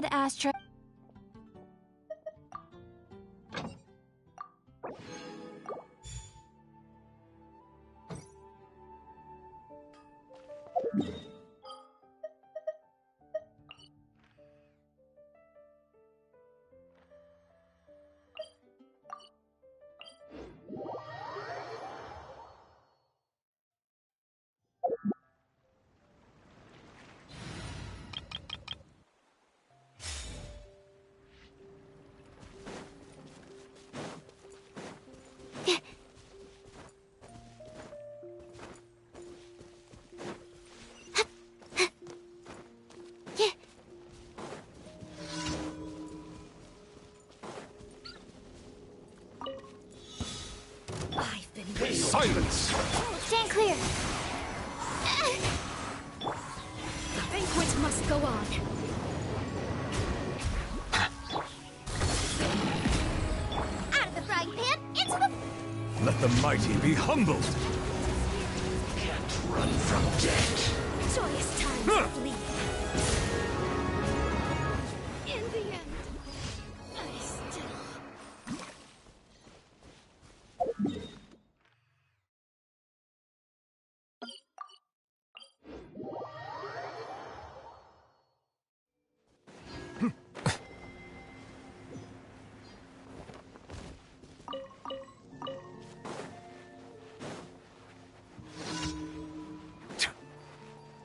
Add astra. Silence! Stand clear. The banquet must go on. Out of the frying pan, into the... Let the mighty be humbled! Can't run from death. Joyous times Huh. flee. In the end, I still...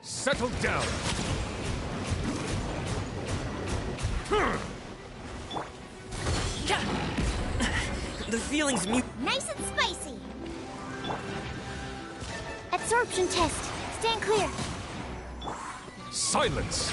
Settle down! The feeling's mute. Nice and spicy. Absorption test. Stand clear. Silence!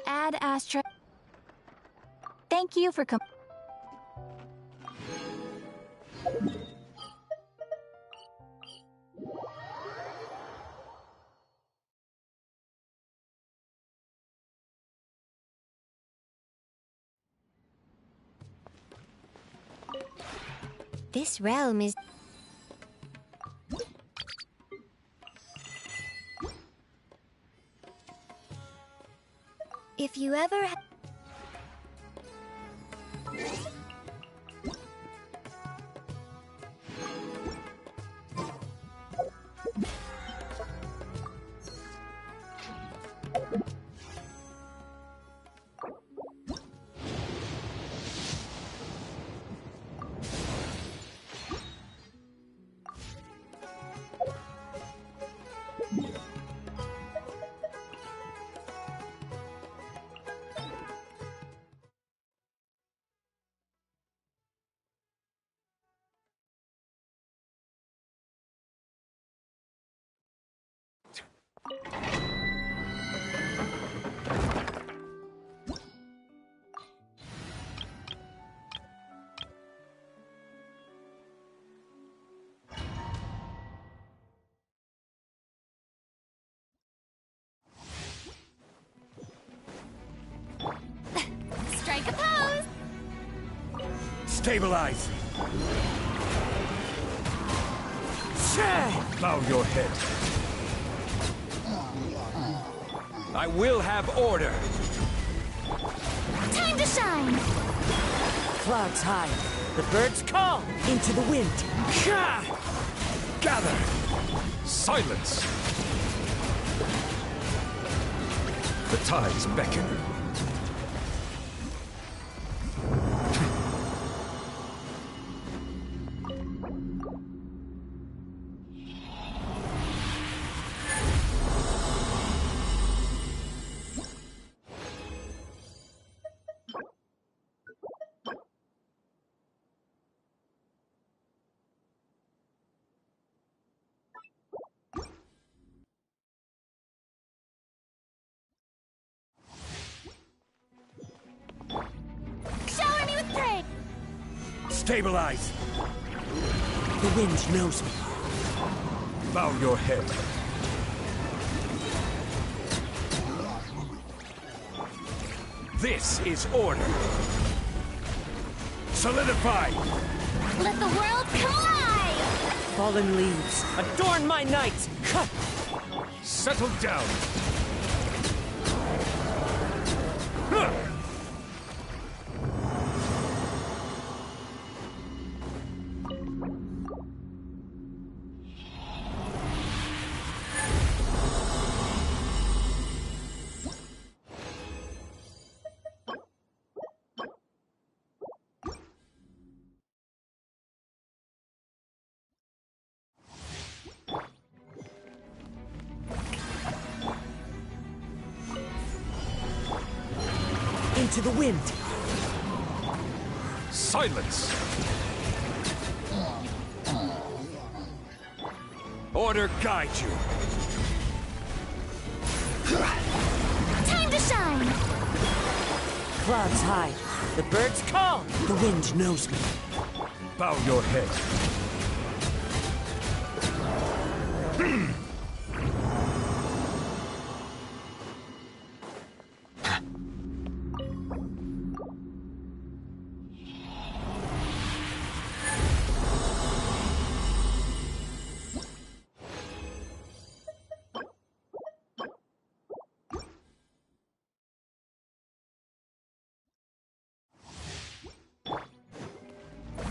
Add astra. Thank you for This realm is... If you ever... Strike a pose! Stabilize! Bow your head. I will have order. Time to shine! Clouds high. The birds call into the wind. Gather! Silence! The tides beckon. Shower me with praise! Stabilize! The wind knows me. Bow your head. This is order. Solidify! Let the world come alive! Fallen leaves adorn my night. Settle down! Huh. Into the wind. Silence! Order guide you. Time to shine! Clouds high. The birds call. The wind knows me. Bow your head.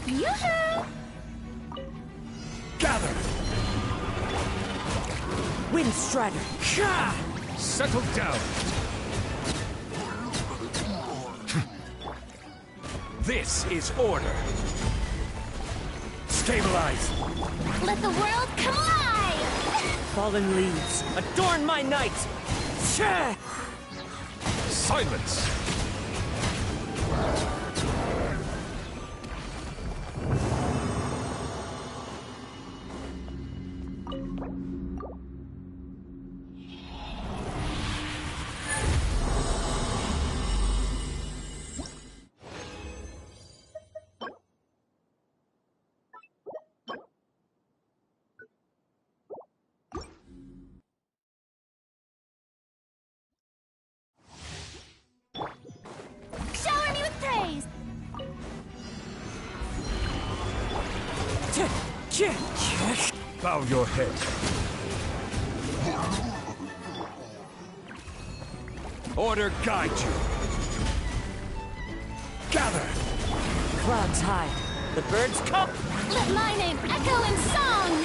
Yoo-hoo! Gather! Wind strider. Settle down! This is order. Stabilize! Let the world come alive! Fallen leaves adorn my night. Silence! Shower me with praise! Bow your head. Order guide you. Gather! Clouds high. The birds call. Let my name echo in song!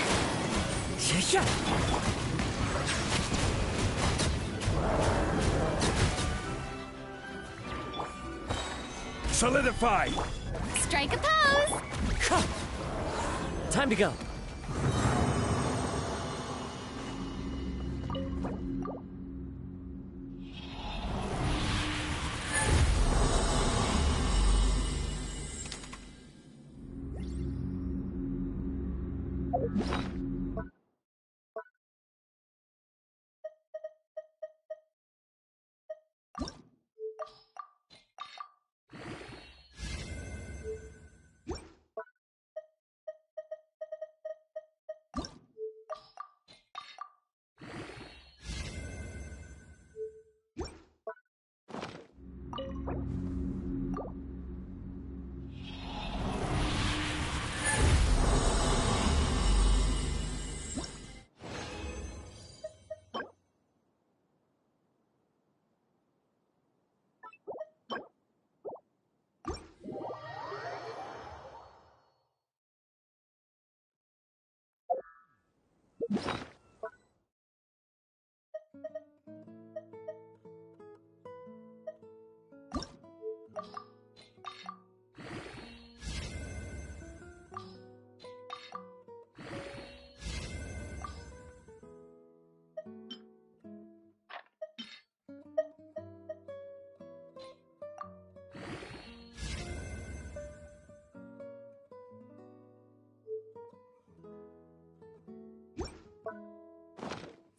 Solidify! Strike a pose! Time to go.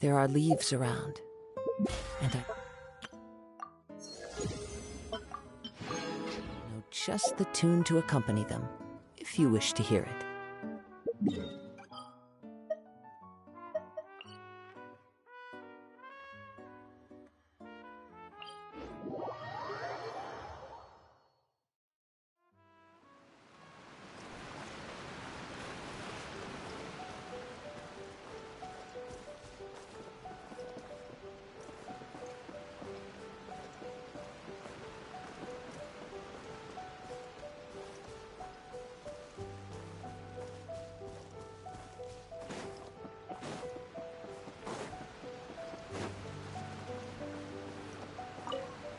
There are leaves around, and I know just the tune to accompany them, if you wish to hear it.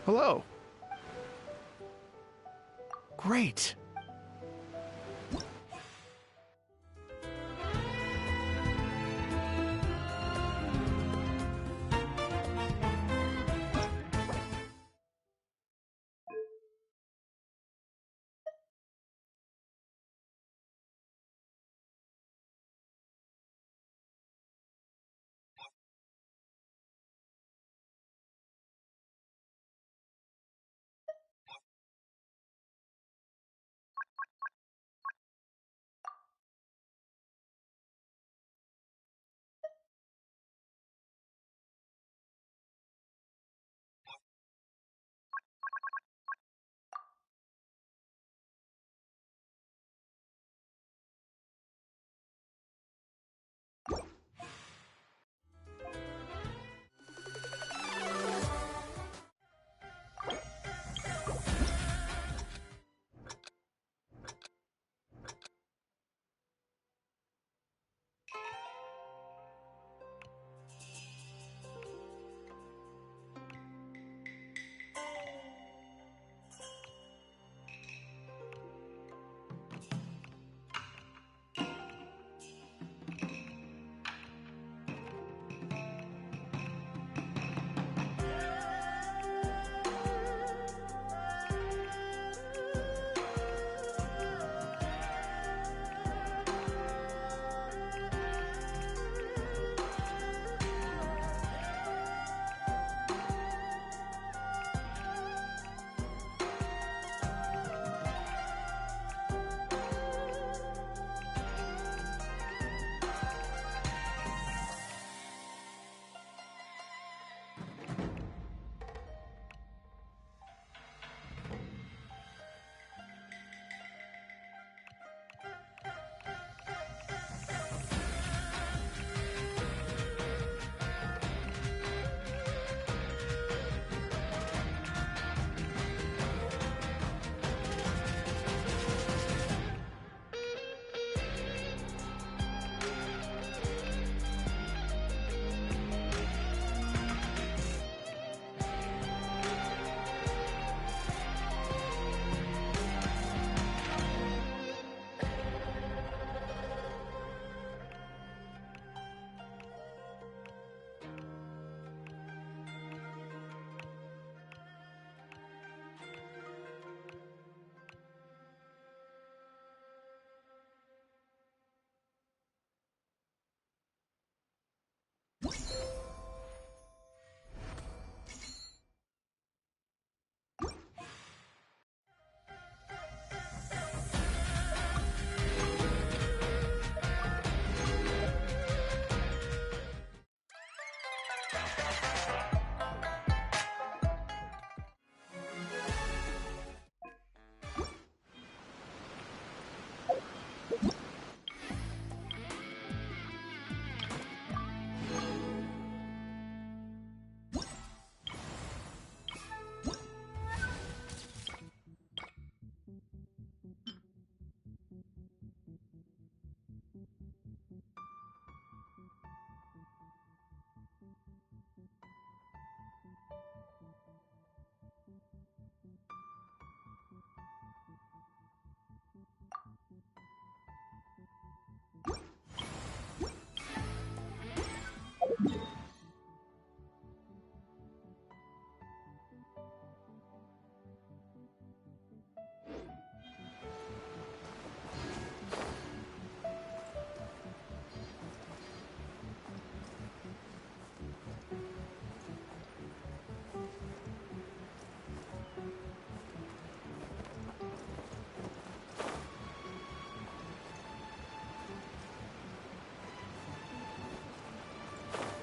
Hello. Great.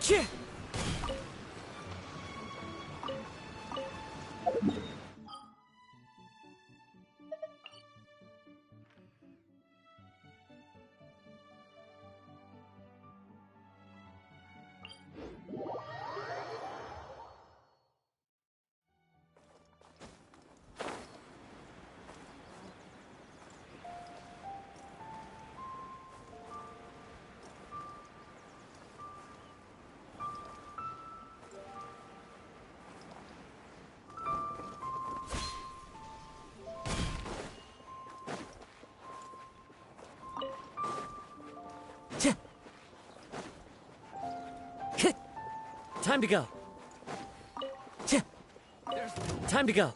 Chih! Chih! Hit! Time to go. Chih! Time to go.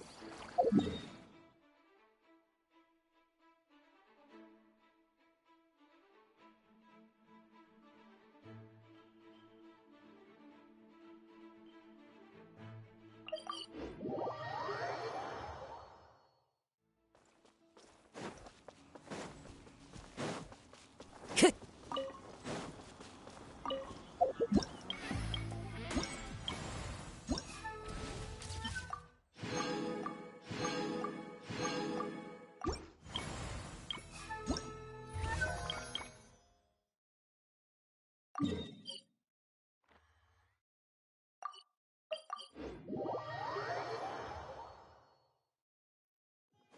Hit!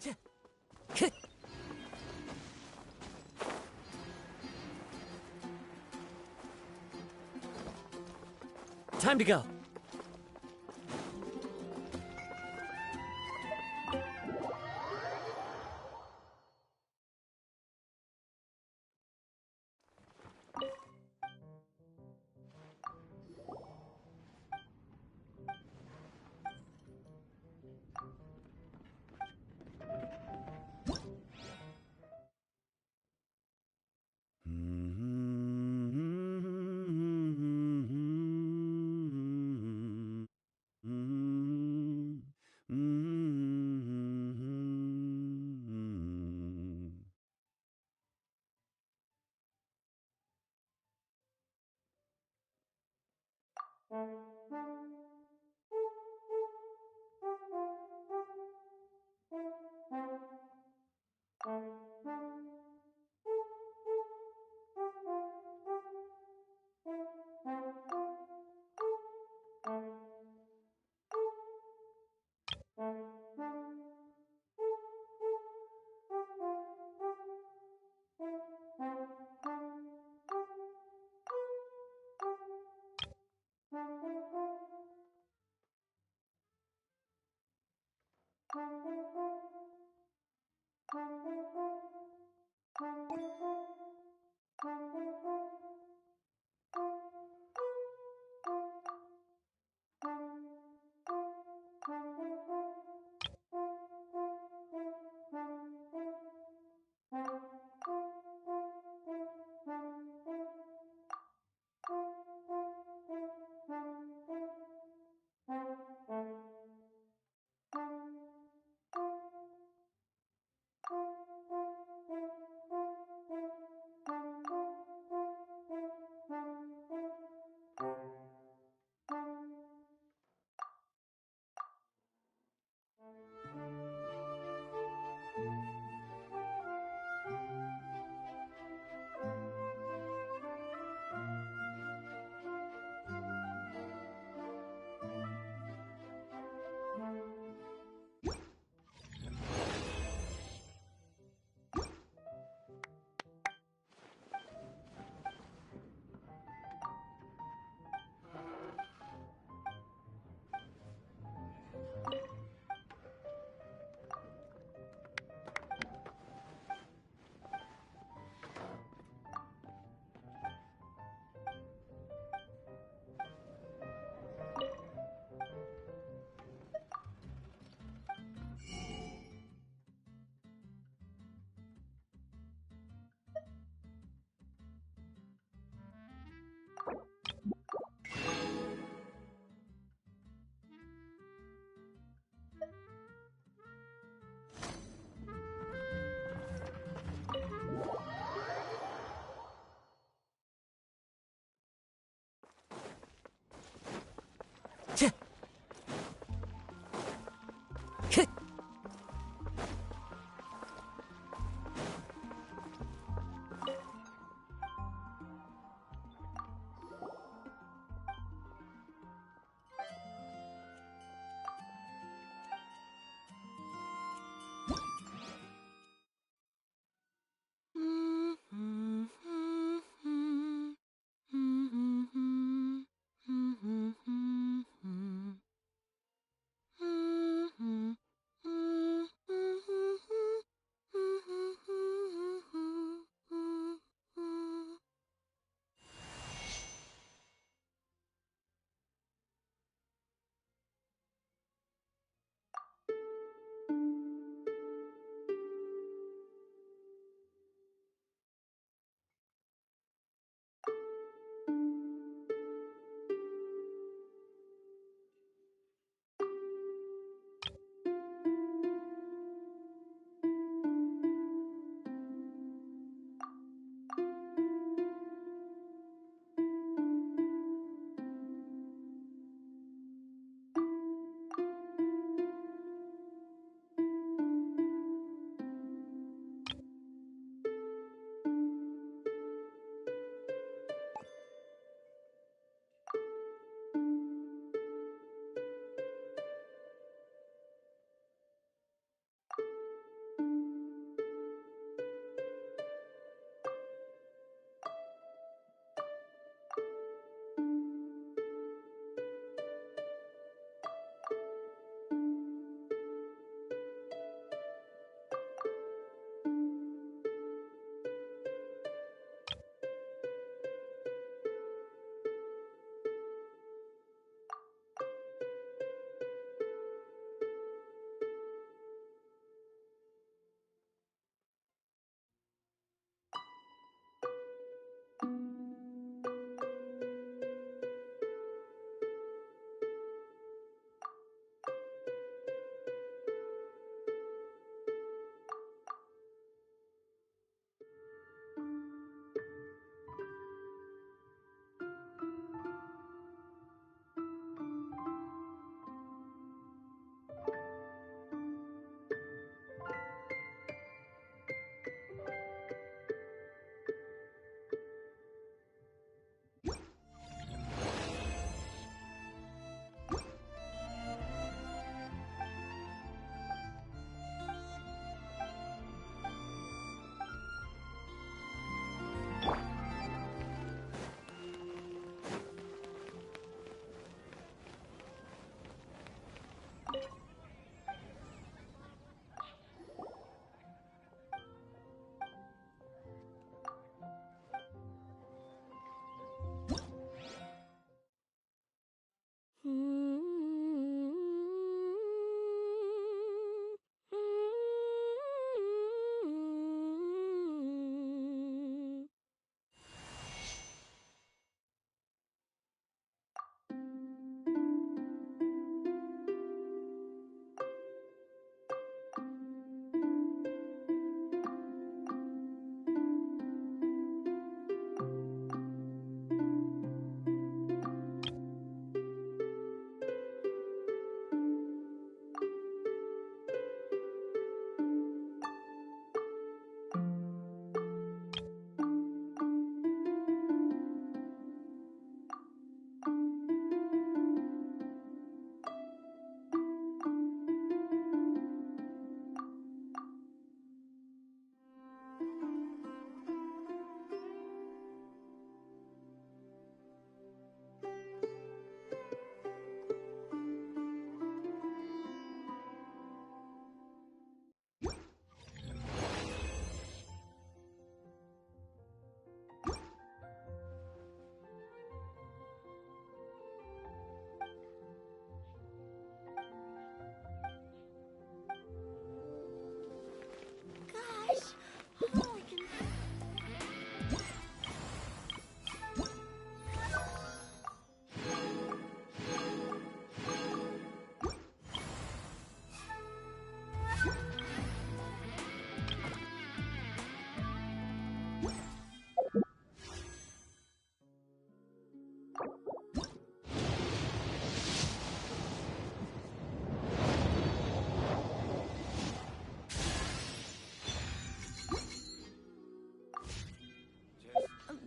Chih! Hit! Time to go.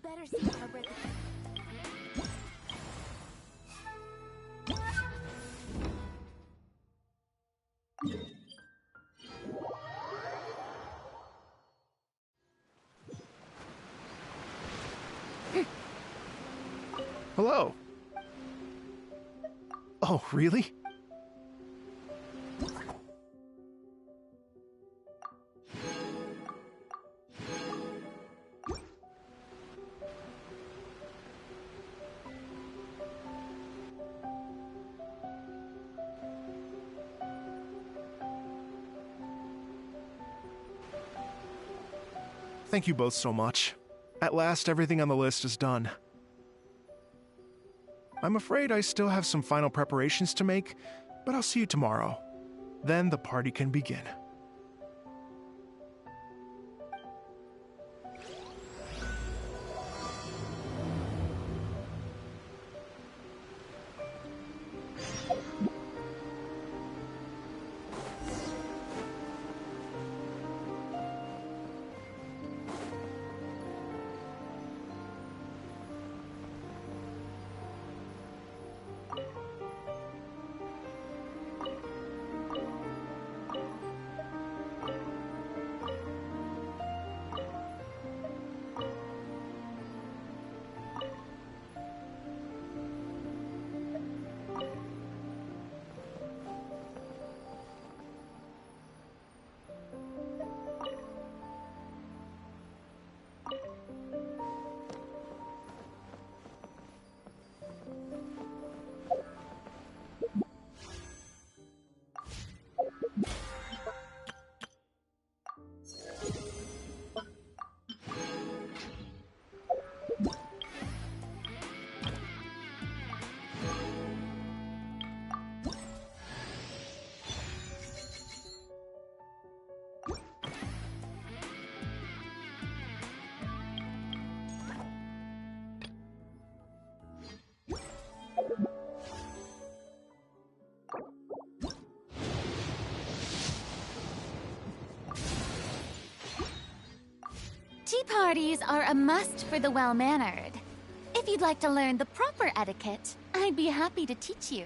better save our breath. Hello. Oh, really? Thank you both so much. At last, everything on the list is done. I'm afraid I still have some final preparations to make, but I'll see you tomorrow. Then the party can begin. Tea parties are a must for the well-mannered. If you'd like to learn the proper etiquette, I'd be happy to teach you.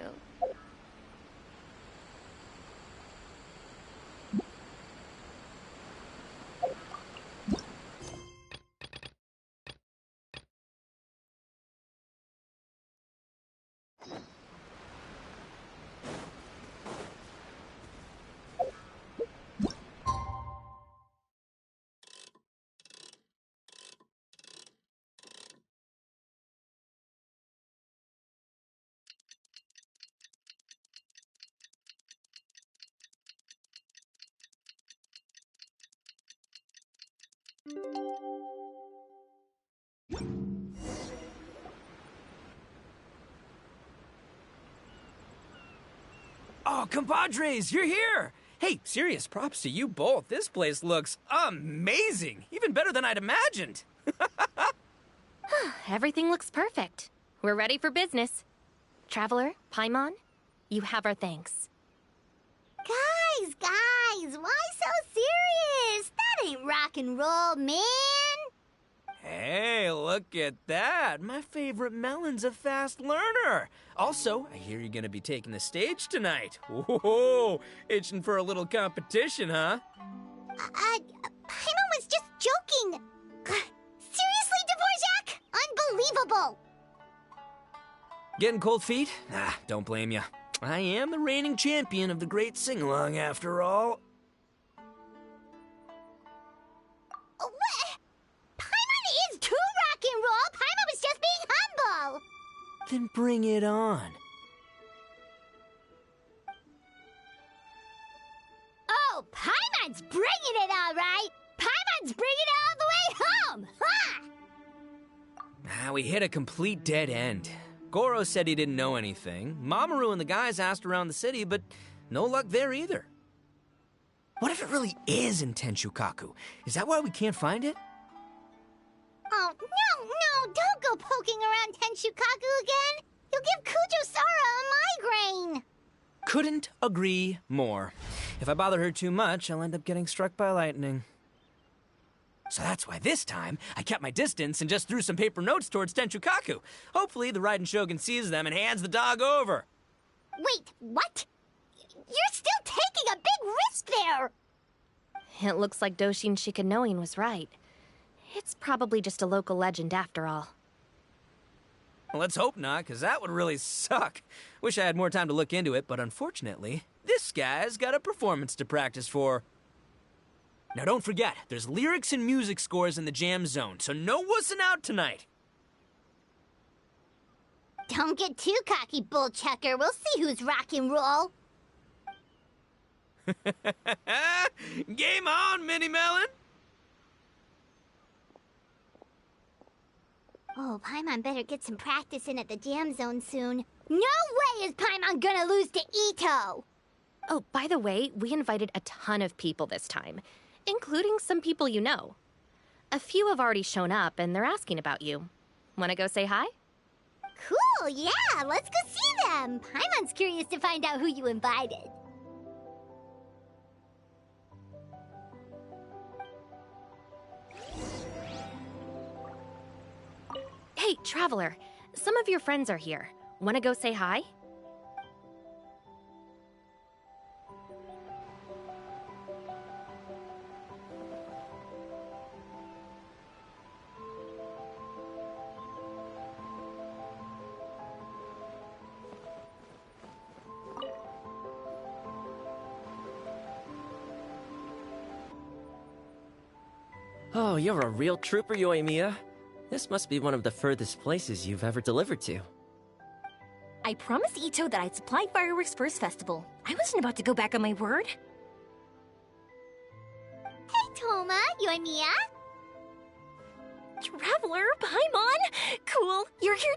Oh, compadres, you're here! Hey, serious props to you both. This place looks amazing. Even better than I'd imagined. Everything looks perfect. We're ready for business. Traveler, Paimon, you have our thanks. Guys, why so serious? That ain't rock and roll, man. Hey, look at that. My favorite melon's a fast learner. Also, I hear you're gonna be taking the stage tonight. Whoa, itching for a little competition, huh? Paimon was just joking. Seriously, Dvorak? Unbelievable. Getting cold feet? Ah, don't blame ya. I am the reigning champion of the great sing-along, after all. What? Paimon is too rock and roll. Paimon was just being humble. Then bring it on. Oh, Paimon's bringing it all right. Paimon's bringing it all the way home. Ha! We hit a complete dead end. Goro said he didn't know anything. Mamoru and the guys asked around the city, but no luck there either. What if it really is in Tenshukaku? Is that why we can't find it? Oh, no, don't go poking around Tenshukaku again. You'll give Kujo-Sara a migraine. Couldn't agree more. If I bother her too much, I'll end up getting struck by lightning. So that's why this time, I kept my distance and just threw some paper notes towards Tenchukaku. Hopefully, the Raiden Shogun sees them and hands the dog over. Wait, what? You're still taking a big risk there! It looks like Doshin Shikanoin was right. It's probably just a local legend after all. Well, let's hope not, because that would really suck. Wish I had more time to look into it, but unfortunately, this guy's got a performance to practice for. Now don't forget, there's lyrics and music scores in the jam zone, so no wussing out tonight. Don't get too cocky, bullchucker. We'll see who's rock and roll. Game on, Mini Melon! Oh, Paimon better get some practice in at the jam zone soon. No way is Paimon gonna lose to Ito! Oh, by the way, we invited a ton of people this time, including some people you know. A few have already shown up, and they're asking about you. Wanna go say hi? Cool, yeah, let's go see them. Paimon's curious to find out who you invited. Hey, Traveler, some of your friends are here. Wanna go say hi? Oh, you're a real trooper, Yoimiya. This must be one of the furthest places you've ever delivered to. I promised Ito that I'd supply fireworks for his festival. I wasn't about to go back on my word. Hey, Toma, Yoimiya. Traveler, Paimon! Cool, you're here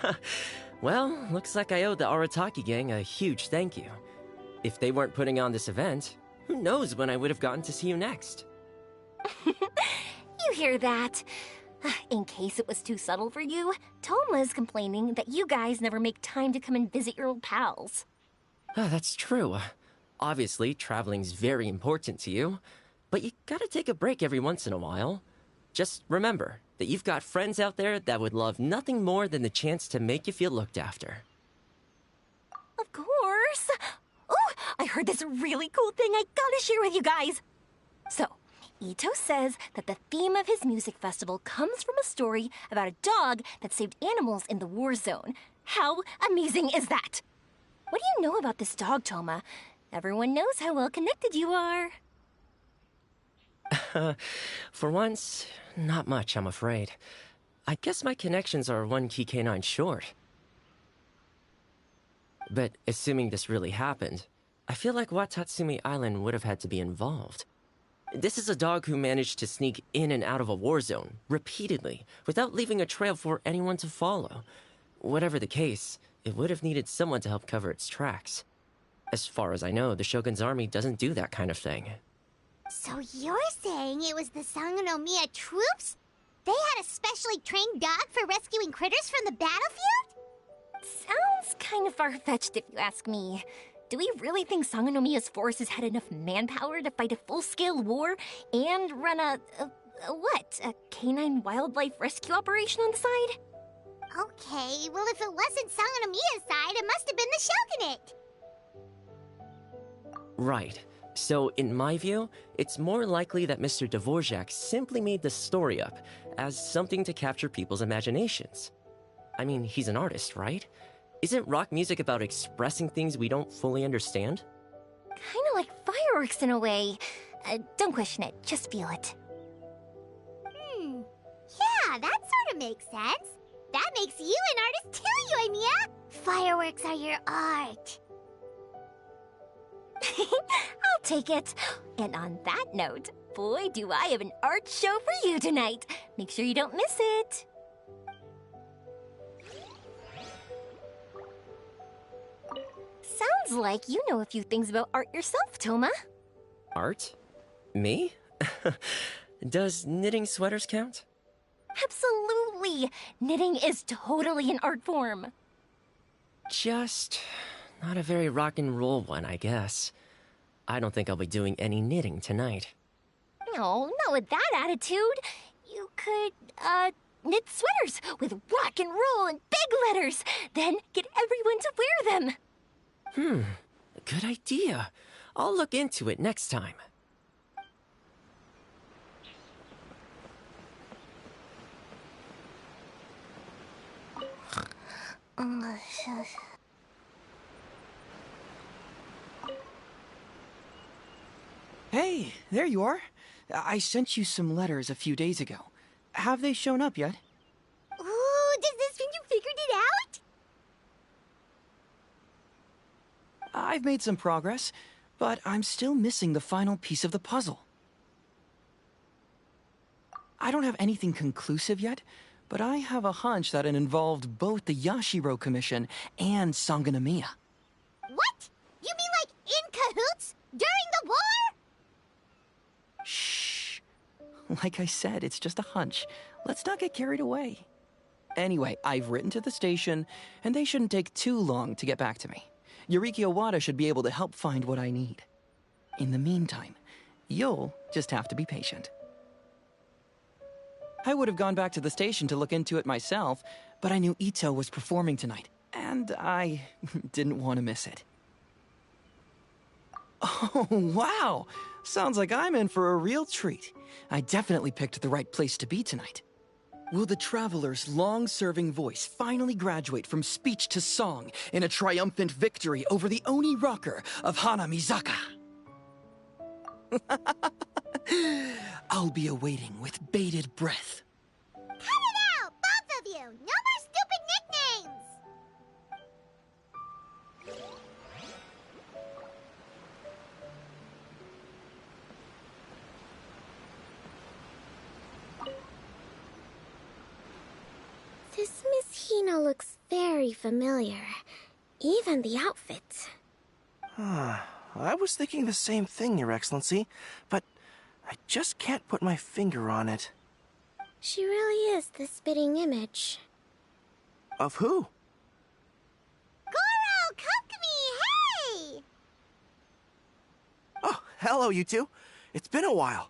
too! Well, looks like I owe the Arataki gang a huge thank you. If they weren't putting on this event, who knows when I would have gotten to see you next. You hear that? In case it was too subtle for you, Toma's complaining that you guys never make time to come and visit your old pals. That's true. Obviously, traveling's very important to you, but you gotta take a break every once in a while. Just remember that you've got friends out there that would love nothing more than the chance to make you feel looked after. Of course! Oh, I heard this really cool thing I gotta share with you guys! So, Ito says that the theme of his music festival comes from a story about a dog that saved animals in the war zone. How amazing is that? What do you know about this dog, Toma? Everyone knows how well connected you are. For once, not much, I'm afraid. I guess my connections are one key canine short. But assuming this really happened, I feel like Watatsumi Island would have had to be involved. This is a dog who managed to sneak in and out of a war zone, repeatedly, without leaving a trail for anyone to follow. Whatever the case, it would have needed someone to help cover its tracks. As far as I know, the Shogun's army doesn't do that kind of thing. So you're saying it was the Sangonomiya troops? They had a specially trained dog for rescuing critters from the battlefield? Sounds kind of far-fetched if you ask me. Do we really think Sangonomiya's forces had enough manpower to fight a full-scale war and run a canine wildlife rescue operation on the side? Okay, well if it wasn't Sangonomiya's side, it must have been the Shogunate. Right. So, in my view, it's more likely that Mr. Dvorak simply made the story up as something to capture people's imaginations. I mean, he's an artist, right? Isn't rock music about expressing things we don't fully understand? Kinda like fireworks in a way. Don't question it, just feel it. Yeah, that sort of makes sense. That makes you an artist too, Yoimiya. Fireworks are your art. I'll take it. And on that note, boy, do I have an art show for you tonight. Make sure you don't miss it. Sounds like you know a few things about art yourself, Toma. Art? Me? Does knitting sweaters count? Absolutely! Knitting is totally an art form. Just not a very rock and roll one, I guess. I don't think I'll be doing any knitting tonight. No, not with that attitude. You could, knit sweaters with rock and roll and big letters. Then get everyone to wear them. Good idea. I'll look into it next time. Hey, there you are. I sent you some letters a few days ago. Have they shown up yet? Ooh, does this mean you figured it out? I've made some progress, but I'm still missing the final piece of the puzzle. I don't have anything conclusive yet, but I have a hunch that it involved both the Yashiro Commission and Sangonomiya. What? You mean like in cahoots? During the war? Shh. Like I said, it's just a hunch. Let's not get carried away. Anyway, I've written to the station, and they shouldn't take too long to get back to me. Yuriki Owada should be able to help find what I need. In the meantime, you'll just have to be patient. I would have gone back to the station to look into it myself, but I knew Ito was performing tonight, and I didn't want to miss it. Oh, wow! Sounds like I'm in for a real treat. I definitely picked the right place to be tonight. Will the Traveler's long-serving voice finally graduate from speech to song in a triumphant victory over the Oni rocker of Hanamizaka? I'll be awaiting with bated breath. Cut it out, both of you! No more stupid nicknames! This Miss Hina looks very familiar. Even the outfit. I was thinking the same thing, Your Excellency, but I just can't put my finger on it. She really is the spitting image. Of who? Goro, Kokumi, hey! Oh, hello, you two. It's been a while.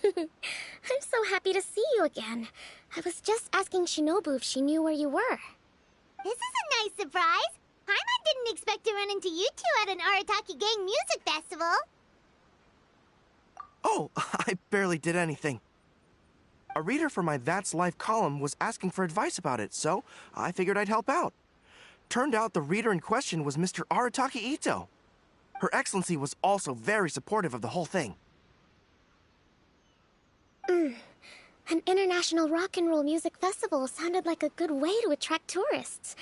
I'm so happy to see you again. I was just asking Shinobu if she knew where you were. This is a nice surprise. Paimon didn't expect to run into you two at an Arataki Gang music festival. Oh, I barely did anything. A reader for my That's Life column was asking for advice about it, so I figured I'd help out. Turned out the reader in question was Mr. Arataki Ito. Her Excellency was also very supportive of the whole thing. An international rock and roll music festival sounded like a good way to attract tourists.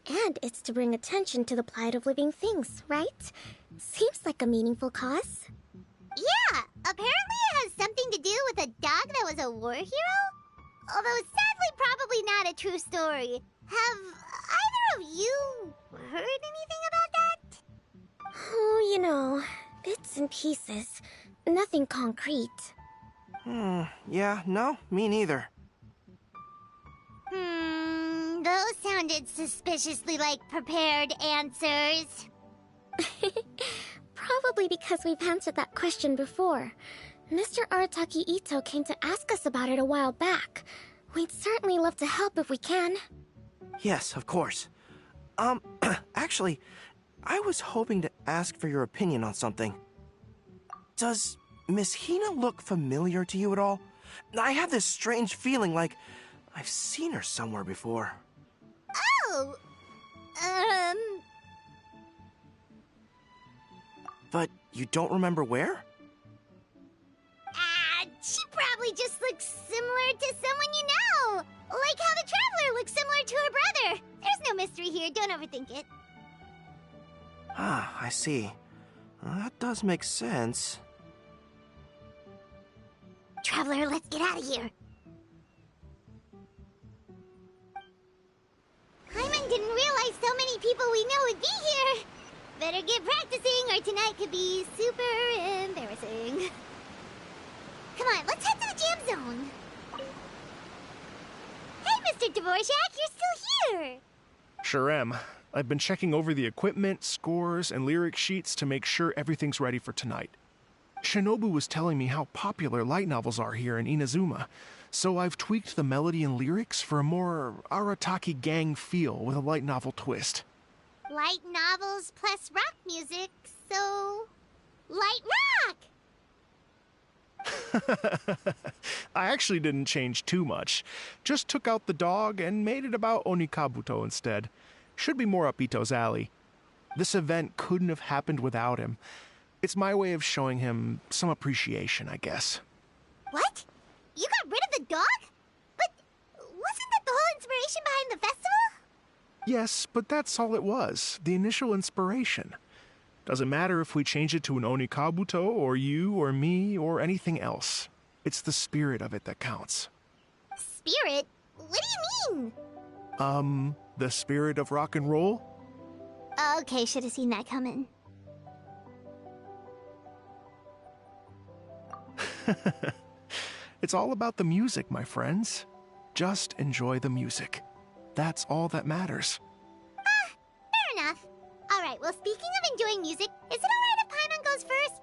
And it's to bring attention to the plight of living things, right? Seems like a meaningful cause. Yeah, apparently it has something to do with a dog that was a war hero? Although sadly probably not a true story. Have either of you heard anything about that? Oh, you know, bits and pieces. Nothing concrete. Yeah, no, me neither. Those sounded suspiciously like prepared answers. Probably because we've answered that question before. Mr. Arataki Ito came to ask us about it a while back. We'd certainly love to help if we can. Yes, of course. Actually, I was hoping to ask for your opinion on something. Does Miss Hina look familiar to you at all? I have this strange feeling like I've seen her somewhere before. Oh! But you don't remember where? She probably just looks similar to someone you know. Like how the Traveler looks similar to her brother. There's no mystery here, don't overthink it. Ah, I see. That does make sense. Traveler, let's get out of here. Paimon didn't realize so many people we know would be here. Better get practicing or tonight could be super embarrassing. Come on, let's head to the jam zone. Hey, Mr. Dvorak, you're still here. Sure am. I've been checking over the equipment, scores, and lyric sheets to make sure everything's ready for tonight. Shinobu was telling me how popular light novels are here in Inazuma, so I've tweaked the melody and lyrics for a more Arataki gang feel with a light novel twist. Light novels plus rock music, so... light rock! I actually didn't change too much. Just took out the dog and made it about Onikabuto instead. Should be more up Ito's alley. This event couldn't have happened without him. It's my way of showing him some appreciation, I guess. What? You got rid of the dog? But wasn't that the whole inspiration behind the festival? Yes, but that's all it was. The initial inspiration. Doesn't matter if we change it to an Onikabuto, or you, or me, or anything else. It's the spirit of it that counts. Spirit? What do you mean? The spirit of rock and roll? Okay, should have seen that coming. It's all about the music, my friends. Just enjoy the music. That's all that matters. Fair enough. Alright, well, speaking of enjoying music, is it alright if Paimon goes first?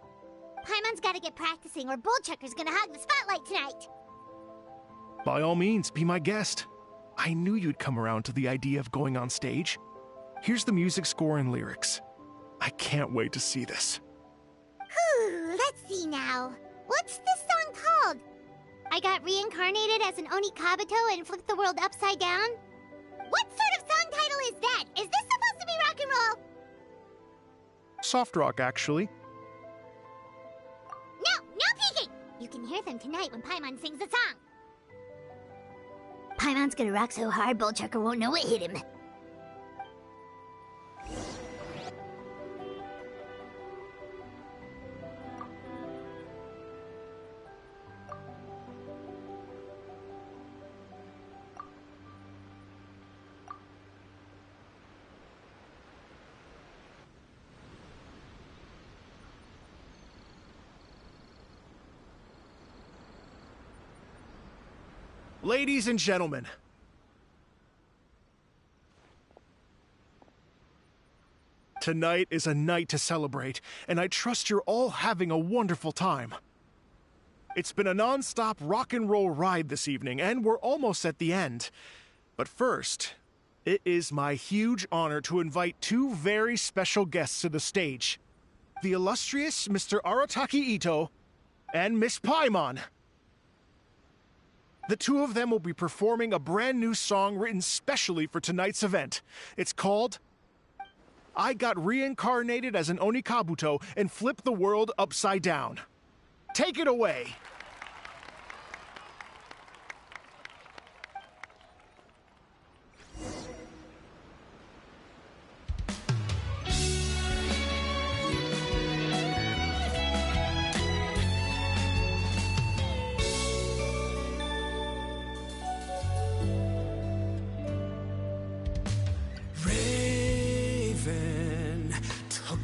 Paimon's gotta get practicing, or Bullchucker's gonna hog the spotlight tonight. By all means, be my guest. I knew you'd come around to the idea of going on stage. Here's the music score and lyrics. I can't wait to see this. Whew, let's see now. What's this song called? I got reincarnated as an Onikabuto and flipped the world upside down? What sort of song title is that? Is this supposed to be rock and roll? Soft rock, actually. No peeking! You can hear them tonight when Paimon sings the song. Paimon's gonna rock so hard, Bullchucker won't know what hit him. Ladies and gentlemen, tonight is a night to celebrate, and I trust you're all having a wonderful time. It's been a non-stop rock and roll ride this evening, and we're almost at the end. But first, it is my huge honor to invite two very special guests to the stage. The illustrious Mr. Arataki Ito and Miss Paimon. The two of them will be performing a brand new song written specially for tonight's event. It's called I Got Reincarnated as an Onikabuto and Flipped the World Upside Down. Take it away.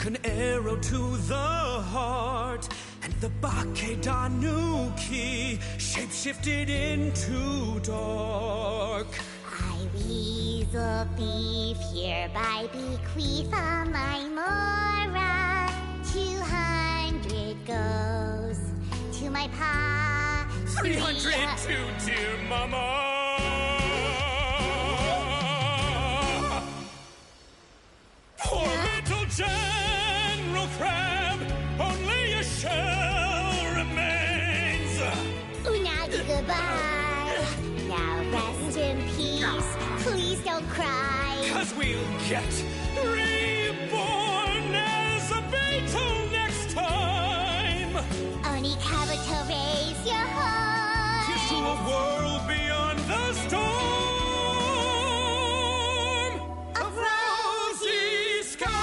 An arrow to the heart, and the Bakedanuki shape-shifted into dark. I, Weasel Thief, hereby bequeath all my Mora. 200 goes to my pa. 300 to dear mama. Poor little General Crab, only a shell remains. Unagi, goodbye. Now rest in peace. Please don't cry. 'Cause we'll get reborn as a beetle next time. Onikabuto, raise your heart. Here's to a world beyond the storm of rosy skies.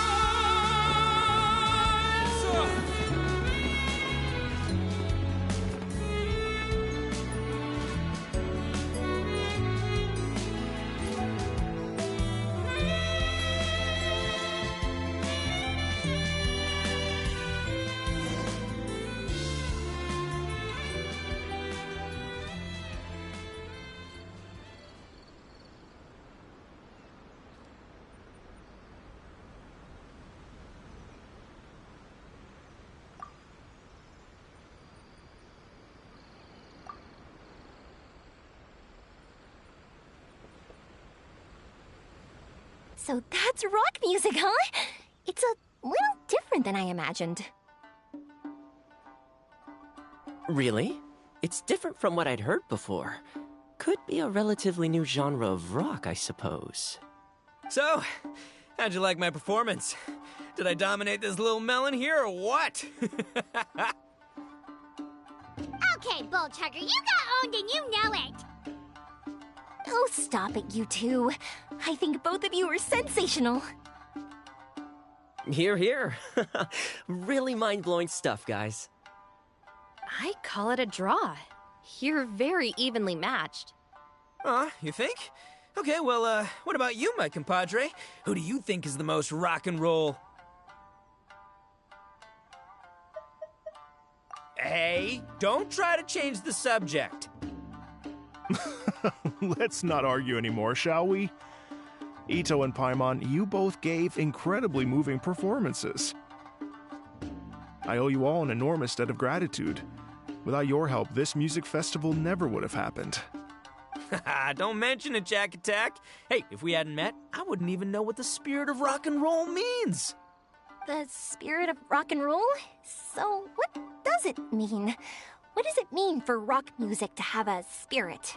So that's rock music, huh? It's a little different than I imagined. Really? It's different from what I'd heard before. Could be a relatively new genre of rock, I suppose. So, how'd you like my performance? Did I dominate this little melon here, or what? Okay, Bull Chugger, you got owned and you know it! Oh, stop it, you two. I think both of you are sensational. Hear, hear. Really mind-blowing stuff, guys. I call it a draw. You're very evenly matched. You think? Okay, well, what about you, my compadre? Who do you think is the most rock and roll? Hey, don't try to change the subject. Let's not argue anymore, shall we? Ito and Paimon, you both gave incredibly moving performances. I owe you all an enormous debt of gratitude. Without your help, this music festival never would have happened. Don't mention it, Jack Attack. Hey, if we hadn't met, I wouldn't even know what the spirit of rock and roll means. The spirit of rock and roll? So, what does it mean? What does it mean for rock music to have a spirit?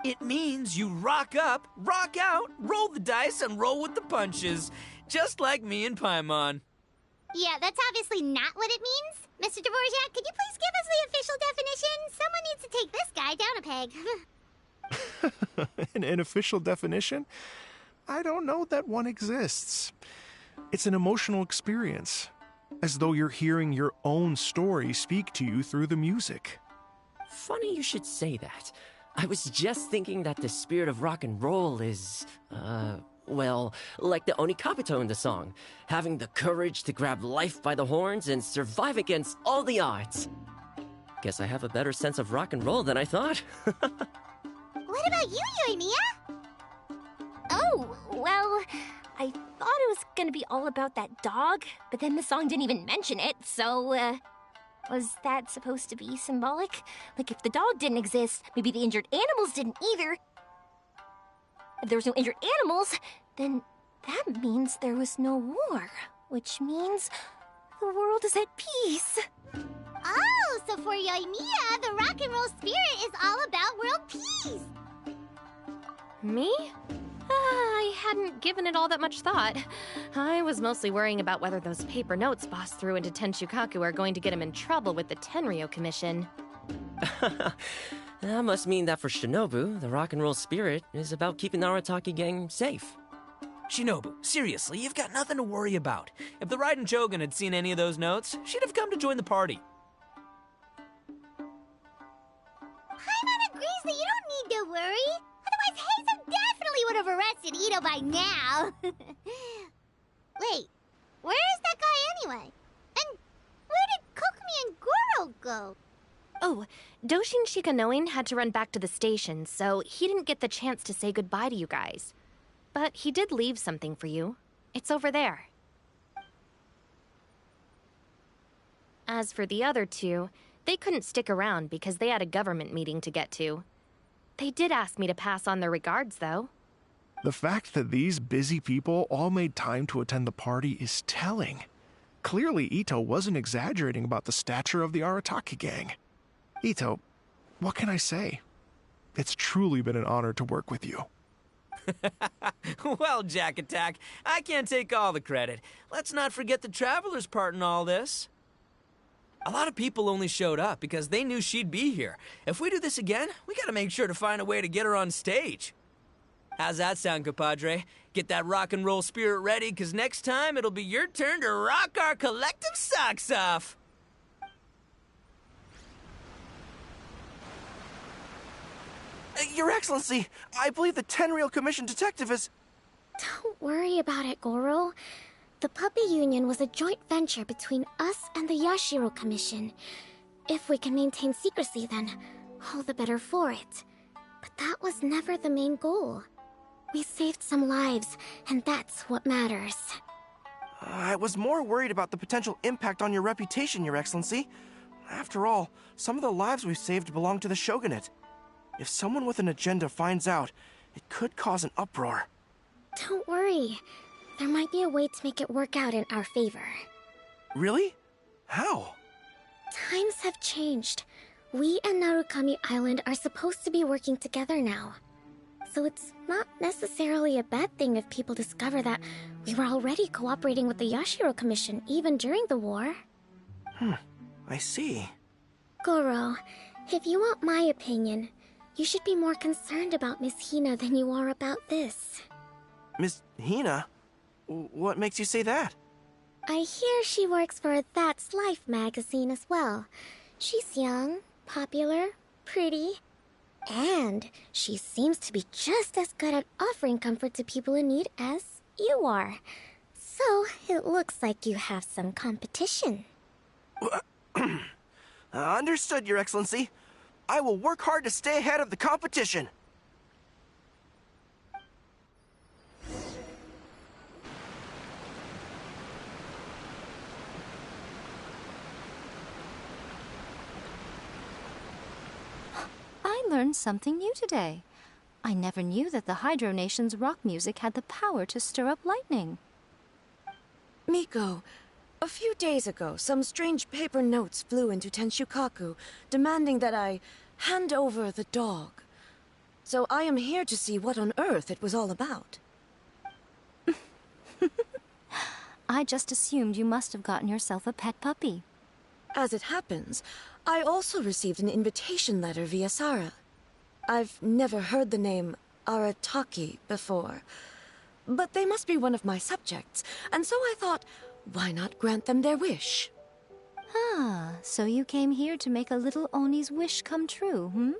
It means you rock up, rock out, roll the dice, and roll with the punches. Just like me and Paimon. Yeah, that's obviously not what it means. Mr. Dvorak, could you please give us the official definition? Someone needs to take this guy down a peg. An official definition? I don't know that one exists. It's an emotional experience, as though you're hearing your own story speak to you through the music. Funny you should say that. I was just thinking that the spirit of rock and roll is, well, like the Onikapito in the song, having the courage to grab life by the horns and survive against all the odds. Guess I have a better sense of rock and roll than I thought. What about you, Yoimiya? Oh, well, I thought it was gonna be all about that dog, but then the song didn't even mention it, so, was that supposed to be symbolic? Like, if the dog didn't exist, maybe the injured animals didn't either. If there was no injured animals, then that means there was no war, which means the world is at peace. Oh, so for Yoimiya, the rock and roll spirit is all about world peace. Me? I hadn't given it all that much thought. I was mostly worrying about whether those paper notes Boss threw into Tenchukaku are going to get him in trouble with the Tenryo Commission. That must mean that for Shinobu, the rock and roll spirit is about keeping the Arataki gang safe. Shinobu, seriously, you've got nothing to worry about. If the Raiden Shogun had seen any of those notes, she'd have come to join the party. Paimon agrees that you don't need to worry. Otherwise, Heizo definitely would have arrested Ito by now. Wait, where is that guy anyway? And where did Kokomi and Goro go? Oh, Doshin Shikanoin had to run back to the station, so he didn't get the chance to say goodbye to you guys. But he did leave something for you. It's over there. As for the other two, they couldn't stick around because they had a government meeting to get to. They did ask me to pass on their regards, though. The fact that these busy people all made time to attend the party is telling. Clearly, Ito wasn't exaggerating about the stature of the Arataki gang. Ito, what can I say? It's truly been an honor to work with you. Well, Jack Attack, I can't take all the credit. Let's not forget the Traveler's part in all this. A lot of people only showed up because they knew she'd be here. If we do this again, we gotta make sure to find a way to get her on stage. How's that sound, compadre? Get that rock and roll spirit ready, because next time it'll be your turn to rock our collective socks off. Your Excellency, I believe the Tenryo Commission detective is... Don't worry about it, Goro. The Puppy Union was a joint venture between us and the Yashiro Commission. If we can maintain secrecy, then all the better for it. But that was never the main goal. We saved some lives, and that's what matters. I was more worried about the potential impact on your reputation, Your Excellency. After all, some of the lives we've saved belong to the Shogunate. If someone with an agenda finds out, it could cause an uproar. Don't worry. There might be a way to make it work out in our favor. Really? How? Times have changed. We and Narukami Island are supposed to be working together now. So it's not necessarily a bad thing if people discover that we were already cooperating with the Yashiro Commission even during the war. I see. Goro, if you want my opinion, you should be more concerned about Miss Hina than you are about this. Miss Hina? What makes you say that? I hear she works for That's Life magazine as well. She's young, popular, pretty, and she seems to be just as good at offering comfort to people in need as you are. So, it looks like you have some competition. Understood, Your Excellency. I will work hard to stay ahead of the competition. I learned something new today. I never knew that the Hydro Nation's rock music had the power to stir up lightning. Miko, a few days ago, some strange paper notes flew into Tenshukaku, demanding that I hand over the dog. So I am here to see what on earth it was all about. I just assumed you must have gotten yourself a pet puppy. As it happens, I also received an invitation letter via Sara. I've never heard the name Arataki before, but they must be one of my subjects, and so I thought, why not grant them their wish? Ah, so you came here to make a little Oni's wish come true, hmm?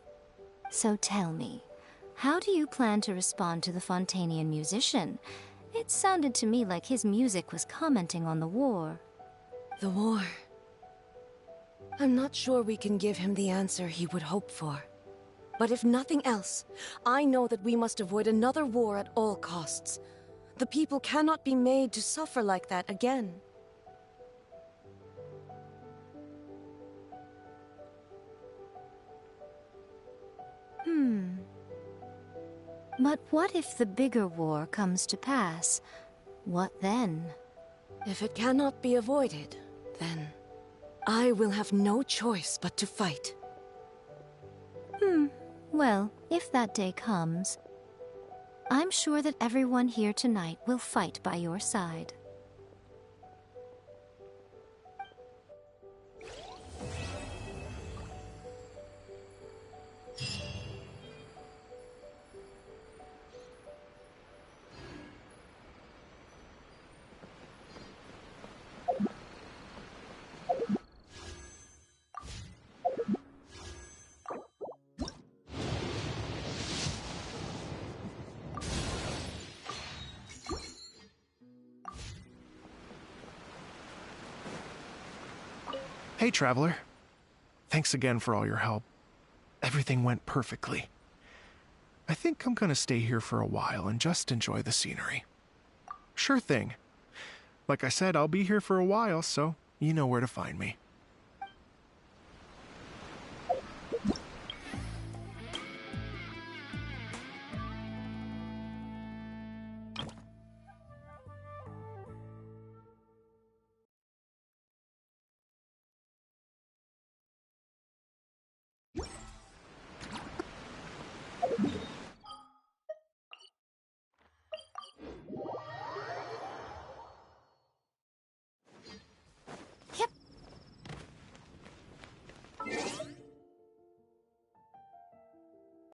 So tell me, how do you plan to respond to the Fontanian musician? It sounded to me like his music was commenting on the war. The war. I'm not sure we can give him the answer he would hope for. But if nothing else, I know that we must avoid another war at all costs. The people cannot be made to suffer like that again. But what if the bigger war comes to pass? What then? If it cannot be avoided, then I will have no choice but to fight. Well, if that day comes, I'm sure that everyone here tonight will fight by your side. Hey, Traveler. Thanks again for all your help. Everything went perfectly. I think I'm gonna stay here for a while and just enjoy the scenery. Sure thing. Like I said, I'll be here for a while, so you know where to find me.